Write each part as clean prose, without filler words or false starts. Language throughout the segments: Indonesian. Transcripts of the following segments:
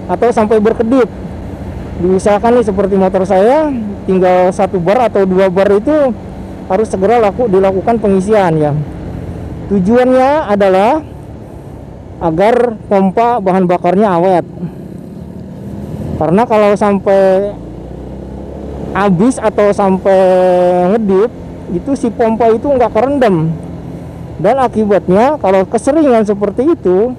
atau sampai berkedip. Diusahakan nih seperti motor saya, tinggal 1 bar atau 2 bar itu harus segera dilakukan pengisian ya. Tujuannya adalah agar pompa bahan bakarnya awet. Karena kalau sampai habis atau sampai ngedip, itu si pompa itu nggak kerendam. Dan akibatnya kalau keseringan seperti itu.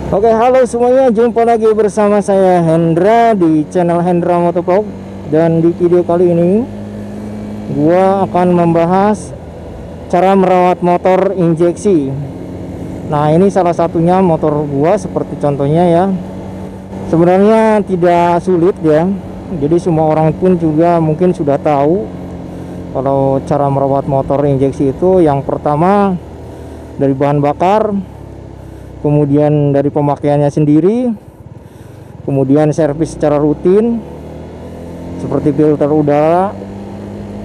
Oke, halo semuanya, jumpa lagi bersama saya Hendra di channel Hendra Motovlog. Dan di video kali ini gua akan membahas cara merawat motor injeksi. Nah, ini salah satunya motor gua seperti contohnya ya. Sebenarnya tidak sulit ya. Jadi semua orang pun juga mungkin sudah tahu kalau cara merawat motor injeksi itu yang pertama dari bahan bakar, kemudian dari pemakaiannya sendiri, kemudian servis secara rutin seperti filter udara,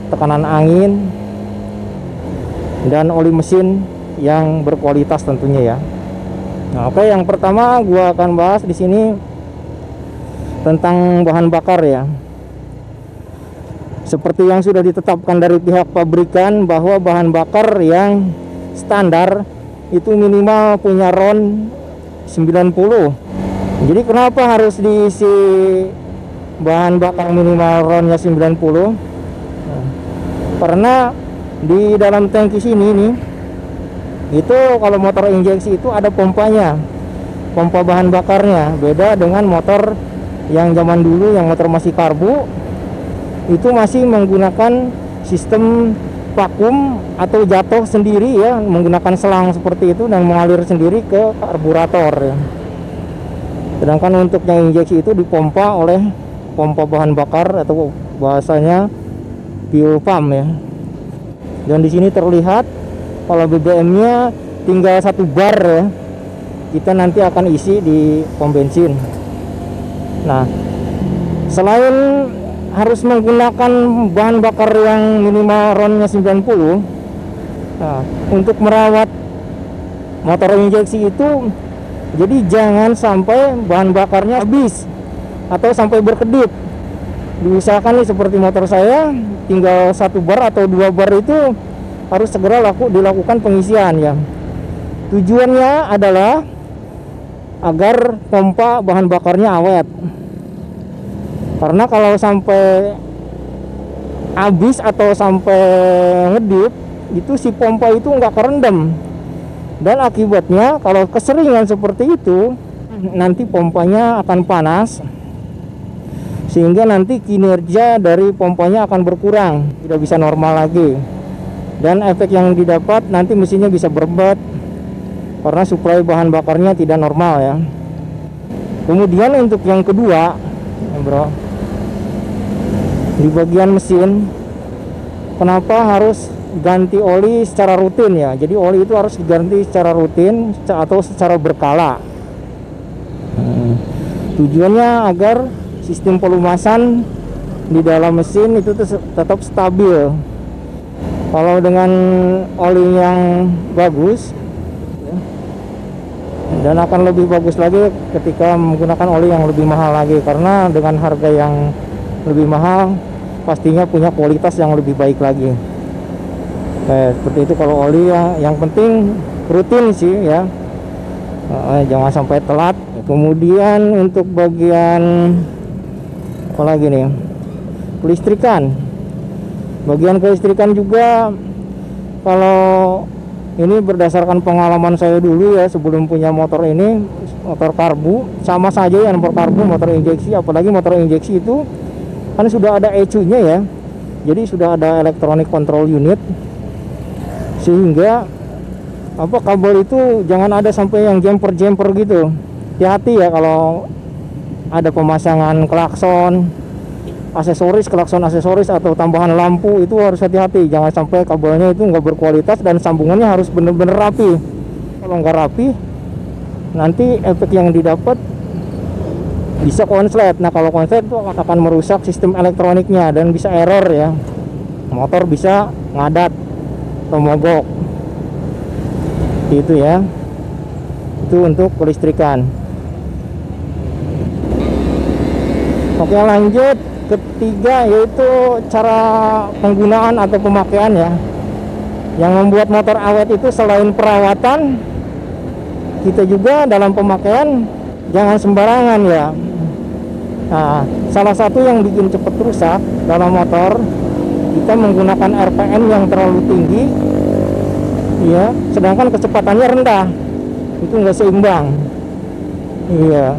tekanan angin, dan oli mesin yang berkualitas tentunya ya. Nah, oke, yang pertama gua akan bahas di sini tentang bahan bakar ya. Seperti yang sudah ditetapkan dari pihak pabrikan bahwa bahan bakar yang standar itu minimal punya RON 90. Jadi kenapa harus diisi bahan bakar minimal RON-nya 90? Nah, karena di dalam tangki sini nih, itu kalau motor injeksi itu ada pompanya, pompa bahan bakarnya. Beda dengan motor yang zaman dulu yang motor masih karbu, itu masih menggunakan sistem vakum atau jatuh sendiri ya, menggunakan selang seperti itu dan mengalir sendiri ke karburator ya. Sedangkan untuk yang injeksi itu dipompa oleh pompa bahan bakar atau bahasanya fuel pump ya. Dan di sini terlihat kalau BBM-nya tinggal 1 bar ya, kita nanti akan isi di pom bensin. Nah, selain harus menggunakan bahan bakar yang minimal RON-nya 90, nah, untuk merawat motor injeksi itu, jadi jangan sampai bahan bakarnya habis atau sampai berkedip. Diusahakan nih seperti motor saya, tinggal 1 bar atau 2 bar itu harus segera dilakukan pengisian ya. Tujuannya adalah agar pompa bahan bakarnya awet. Karena kalau sampai habis atau sampai ngedip, itu si pompa itu nggak kerendam. Dan akibatnya kalau keseringan seperti itu, nanti pompanya akan panas, sehingga nanti kinerja dari pompanya akan berkurang, tidak bisa normal lagi. Dan efek yang didapat nanti mesinnya bisa berbet karena suplai bahan bakarnya tidak normal ya. Kemudian untuk yang kedua ya bro, di bagian mesin, kenapa harus ganti oli secara rutin ya? Jadi oli itu harus diganti secara rutin atau secara berkala. Tujuannya agar sistem pelumasan di dalam mesin itu tetap stabil. Kalau dengan oli yang bagus ya, dan akan lebih bagus lagi ketika menggunakan oli yang lebih mahal lagi, karena dengan harga yang lebih mahal pastinya punya kualitas yang lebih baik lagi. Seperti itu kalau oli ya. Yang penting rutin sih ya, jangan sampai telat. Kemudian untuk bagian apa lagi nih, kelistrikan. Bagian kelistrikan juga, kalau ini berdasarkan pengalaman saya dulu ya, sebelum punya motor ini, motor karbu, sama saja ya motor karbu, motor injeksi. Apalagi motor injeksi itu kan sudah ada ECU-nya ya, jadi sudah ada electronic control unit, sehingga kabel itu jangan ada sampai yang jumper gitu. Hati-hati ya kalau ada pemasangan klakson aksesoris atau tambahan lampu, itu harus hati-hati, jangan sampai kabelnya itu nggak berkualitas dan sambungannya harus bener-bener rapi. Kalau nggak rapi, nanti efek yang didapat bisa konslet. Nah, kalau konslet itu akan merusak sistem elektroniknya dan bisa error ya, motor bisa ngadat atau mogok. Itu ya, itu untuk kelistrikan. Oke, lanjut ketiga yaitu cara penggunaan atau pemakaian ya. Yang membuat motor awet itu selain perawatan, kita juga dalam pemakaian jangan sembarangan ya. Nah, salah satu yang bikin cepat rusak dalam motor, kita menggunakan RPM yang terlalu tinggi ya, sedangkan kecepatannya rendah, itu nggak seimbang. Iya.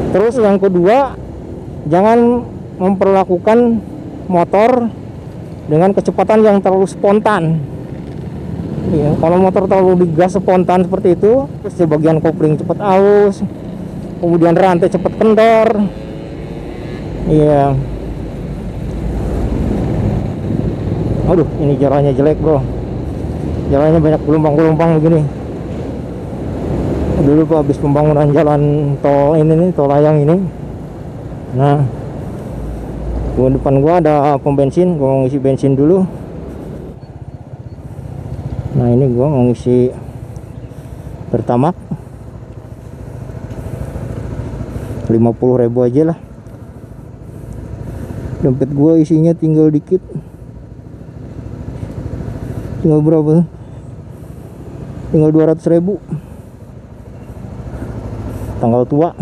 Terus yang kedua, jangan memperlakukan motor dengan kecepatan yang terlalu spontan. Ya, kalau motor terlalu digas spontan seperti itu, terus di bagian kopling cepat aus, kemudian rantai cepat kendor. Iya. Aduh, ini jalannya jelek bro, jalannya banyak gelombang-gelombang begini. Dulu Pak, habis pembangunan jalan tol ini nih, tol layang ini. Nah, depan gua ada pom bensin, gua mau ngisi bensin dulu. Nah, ini gua mau ngisi Pertamax 50.000 aja lah. Dompet gua isinya tinggal dikit, tinggal berapa? Tinggal 200.000. Tanggal tua,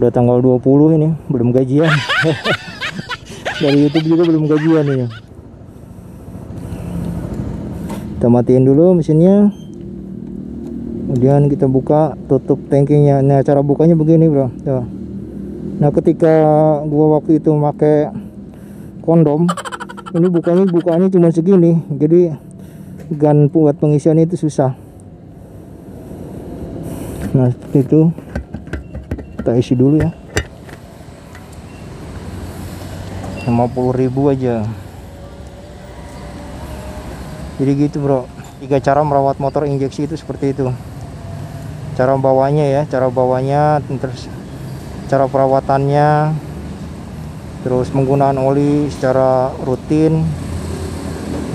udah tanggal 20 ini, belum gajian. Dari YouTube juga belum gajian ini. Kita matiin dulu mesinnya, kemudian kita buka, tutup tankingnya. Nah, cara bukanya begini bro. Tuh. Nah, ketika gua waktu itu pakai kondom, ini bukaannya cuma segini, jadi gan buat pengisian itu susah. Nah, seperti itu. Kita isi dulu ya, 50.000 aja. Jadi gitu bro, 3 cara merawat motor injeksi itu seperti itu. Cara bawanya ya, terus cara perawatannya, terus penggunaan oli secara rutin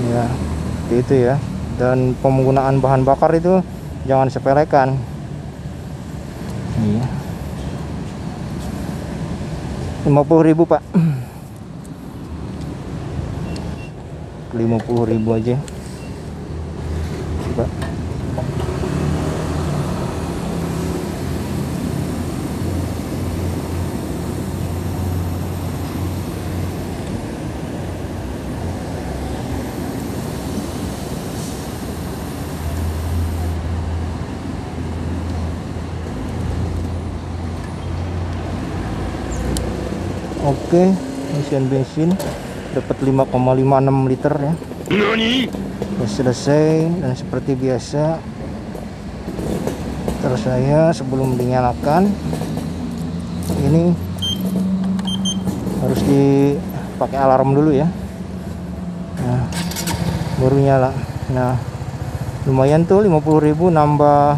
ya, seperti itu ya. Dan penggunaan bahan bakar itu jangan sepelekan. Iya. 50.000 Pak. 50.000 aja. Coba. Oke, isian bensin dapat 5,56 liter ya. Sudah selesai, dan seperti biasa terus saya sebelum dinyalakan ini harus dipakai alarm dulu ya. Nah, baru nyala. Nah, lumayan tuh 50.000 nambah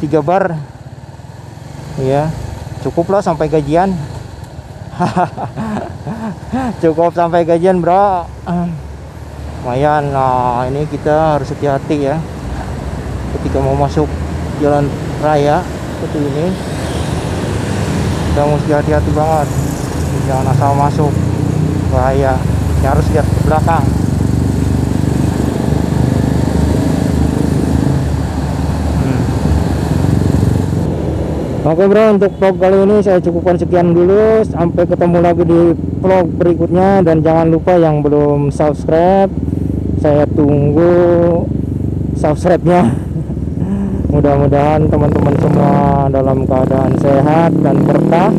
3 bar ya, cukuplah sampai gajian. Cukup sampai gajian bro, lumayan. Nah, ini kita harus hati-hati ya ketika mau masuk jalan raya seperti ini. Kita mesti hati-hati banget, jangan asal masuk, bahaya. Kita harus lihat ke belakang. Oke bro, untuk vlog kali ini saya cukupkan sekian dulu. Sampai ketemu lagi di vlog berikutnya. Dan jangan lupa yang belum subscribe, saya tunggu subscribe-nya. Mudah-mudahan teman-teman semua dalam keadaan sehat dan berkah,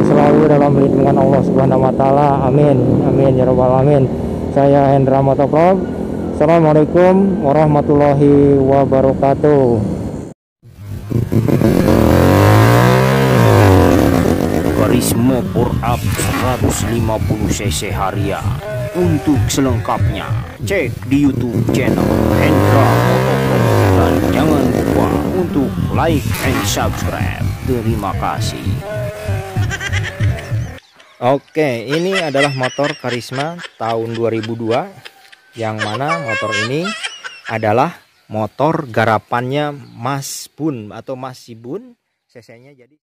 selalu dalam lindungan Allah Subhanahu wa taala. Amin. Amin ya rabbal alamin. Saya Hendra Motovlog. Assalamualaikum warahmatullahi wabarakatuh. Karisma Power Up 150 cc Harrier. Untuk selengkapnya cek di YouTube channel Hendra Motovlog, dan jangan lupa untuk like and subscribe. Terima kasih. Oke, ini adalah motor Karisma tahun 2002, yang mana motor ini adalah motor garapannya Mas Bun atau Mas Sibun. CC-nya jadi